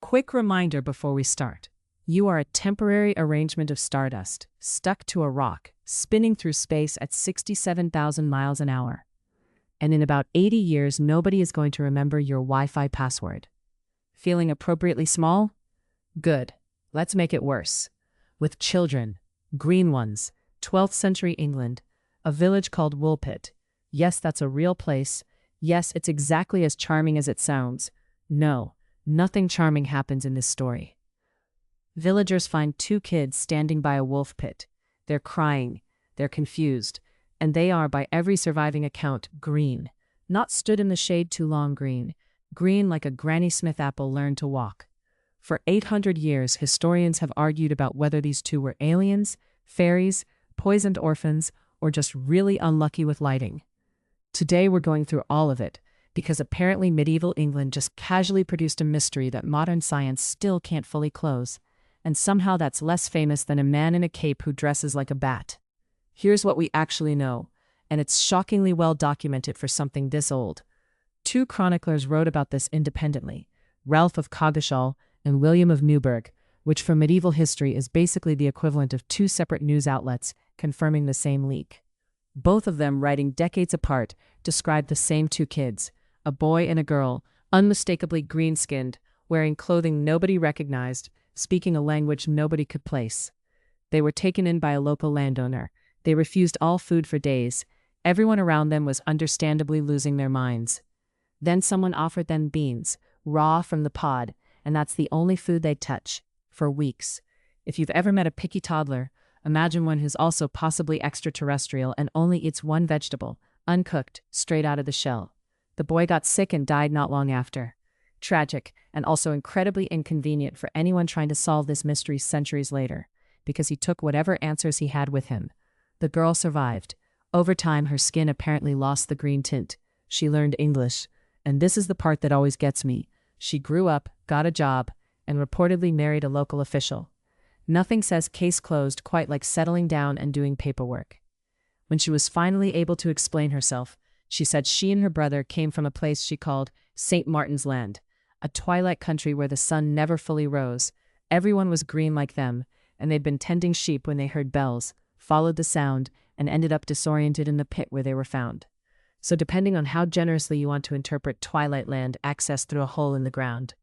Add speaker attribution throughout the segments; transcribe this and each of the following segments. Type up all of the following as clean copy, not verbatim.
Speaker 1: Quick reminder before we start. You are a temporary arrangement of stardust, stuck to a rock, spinning through space at 67,000 miles an hour. And in about 80 years, nobody is going to remember your Wi-Fi password. Feeling appropriately small? Good. Let's make it worse. With children, green ones, 12th century England, a village called Woolpit. Yes, that's a real place. Yes, it's exactly as charming as it sounds. No, nothing charming happens in this story. Villagers find two kids standing by a wolf pit. They're crying, they're confused, and they are, by every surviving account, green. Not stood in the shade too long green. Green like a Granny Smith apple learned to walk. For 800 years, historians have argued about whether these two were aliens, fairies, poisoned orphans, or just really unlucky with lighting. Today we're going through all of it, because apparently medieval England just casually produced a mystery that modern science still can't fully close, and somehow that's less famous than a man in a cape who dresses like a bat. Here's what we actually know, and it's shockingly well documented for something this old. Two chroniclers wrote about this independently, Ralph of Coggeshall and William of Newburgh, which for medieval history is basically the equivalent of two separate news outlets confirming the same leak. Both of them, writing decades apart, described the same two kids, a boy and a girl, unmistakably green-skinned, wearing clothing nobody recognized, speaking a language nobody could place. They were taken in by a local landowner. They refused all food for days. Everyone around them was understandably losing their minds. Then someone offered them beans, raw from the pod, and that's the only food they'd touch, for weeks. If you've ever met a picky toddler, imagine one who's also possibly extraterrestrial and only eats one vegetable, uncooked, straight out of the shell. The boy got sick and died not long after. Tragic, and also incredibly inconvenient for anyone trying to solve this mystery centuries later, because he took whatever answers he had with him. The girl survived. Over time, her skin apparently lost the green tint. She learned English. And this is the part that always gets me. She grew up, got a job, and reportedly married a local official. Nothing says case closed quite like settling down and doing paperwork. When she was finally able to explain herself, she said she and her brother came from a place she called St. Martin's Land, a twilight country where the sun never fully rose. Everyone was green like them, and they'd been tending sheep when they heard bells, followed the sound, and ended up disoriented in the pit where they were found. So depending on how generously you want to interpret Twilight Land access through a hole in the ground,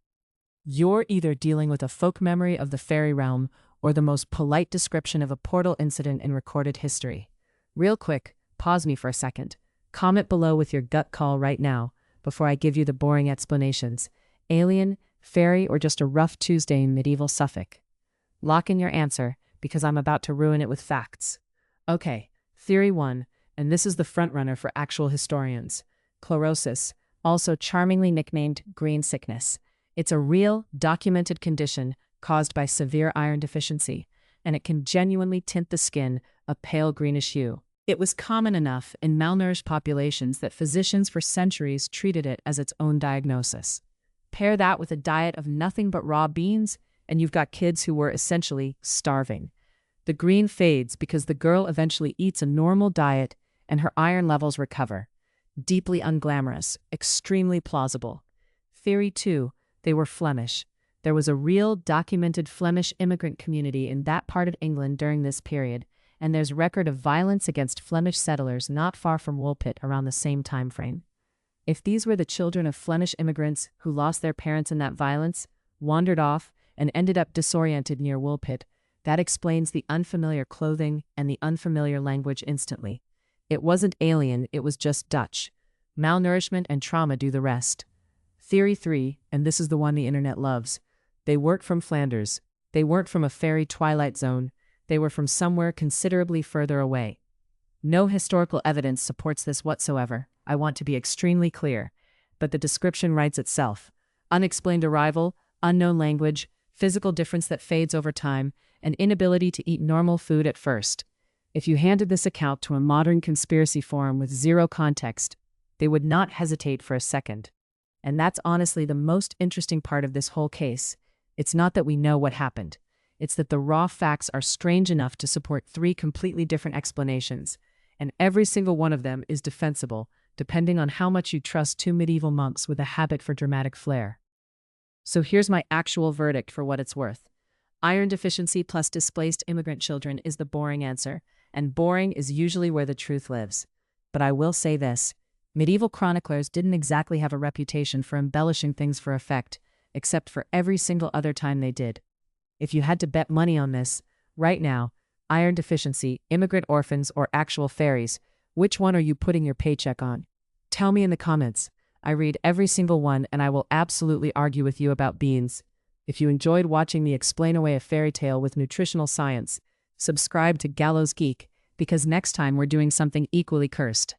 Speaker 1: you're either dealing with a folk memory of the fairy realm or the most polite description of a portal incident in recorded history. Real quick, pause me for a second. Comment below with your gut call right now before I give you the boring explanations. Alien, fairy, or just a rough Tuesday in medieval Suffolk? Lock in your answer, because I'm about to ruin it with facts. Okay, Theory 1. And this is the frontrunner for actual historians. Chlorosis, also charmingly nicknamed green sickness. It's a real, documented condition caused by severe iron deficiency, and it can genuinely tint the skin a pale greenish hue. It was common enough in malnourished populations that physicians for centuries treated it as its own diagnosis. Pair that with a diet of nothing but raw beans, and you've got kids who were essentially starving. The green fades because the girl eventually eats a normal diet and her iron levels recover. Deeply unglamorous, extremely plausible. Theory 2, they were Flemish. There was a real, documented Flemish immigrant community in that part of England during this period, and there's record of violence against Flemish settlers not far from Woolpit around the same time frame. If these were the children of Flemish immigrants who lost their parents in that violence, wandered off, and ended up disoriented near Woolpit, that explains the unfamiliar clothing and the unfamiliar language instantly. It wasn't alien, it was just Dutch. Malnourishment and trauma do the rest. Theory 3, and this is the one the internet loves. They weren't from Flanders. They weren't from a fairy twilight zone. They were from somewhere considerably further away. No historical evidence supports this whatsoever. I want to be extremely clear. But the description writes itself. Unexplained arrival, unknown language, physical difference that fades over time, and inability to eat normal food at first. If you handed this account to a modern conspiracy forum with zero context, they would not hesitate for a second. And that's honestly the most interesting part of this whole case. It's not that we know what happened. It's that the raw facts are strange enough to support 3 completely different explanations, and every single one of them is defensible, depending on how much you trust 2 medieval monks with a habit for dramatic flair. So here's my actual verdict for what it's worth. Iron deficiency plus displaced immigrant children is the boring answer, and boring is usually where the truth lives. But I will say this. Medieval chroniclers didn't exactly have a reputation for embellishing things for effect, except for every single other time they did. If you had to bet money on this, right now, iron deficiency, immigrant orphans, or actual fairies, which one are you putting your paycheck on? Tell me in the comments. I read every single one, and I will absolutely argue with you about beans. If you enjoyed watching me explain away a fairy tale with nutritional science, subscribe to Gallows Geek, because next time we're doing something equally cursed.